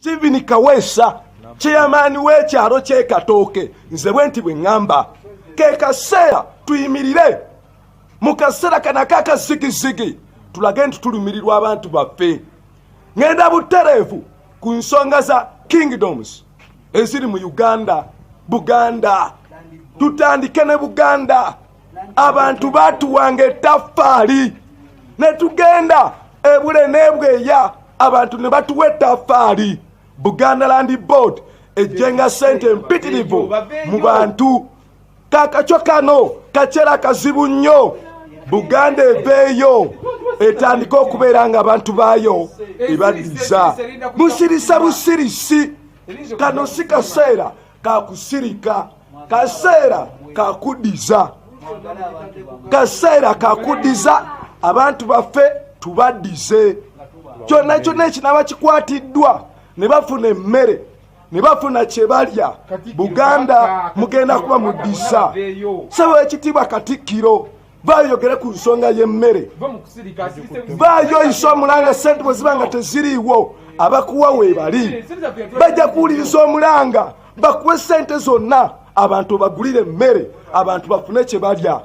Steven Kawesa chairman w'ekyalo ky'e Katooke nze bwe nti bwe ŋŋamba ke kaseera tuyimirire mu kaseera kana kakazigizigi tulage nti tulumirirwa abantu baffe. Ngenda butereevu ku nsonga za kingdoms eziri mu Uganda, Buganda. Tutandike ne Buganda. Abantu batuwanga ettaffaali ne tugenda ebule n'ebweya abantu ne batuwa ettaffaali. Buganda Land Board ejjenga sente mpitirivu mu bantu. Kakakyo kano kakyera kazibu nnyo. Buganda eveeyo etandika okubeera nga abantu baayo ebaddiza. Musirisa busirisi. Kano si kaseera kakusirika, kaseera kakuddiza. Kaseera kakuddiza abantu baffe tubaddize. Kyonna kyonna ekinaba kikwatiddwa ne bafuna emmere ne bafuna kye balya. Buganda mugenda kuba muddiza. Ssebo ekitiibwa Katikkiro bayogere ku nsonga y'emmere. Bayo iso omulanga sente bwe ziba nga teziriiwo abakuwa weebali. Bajja kuwuliriza omulanga bakuwe sente zonna abantu bagulire emmere abantu bafune kye balya.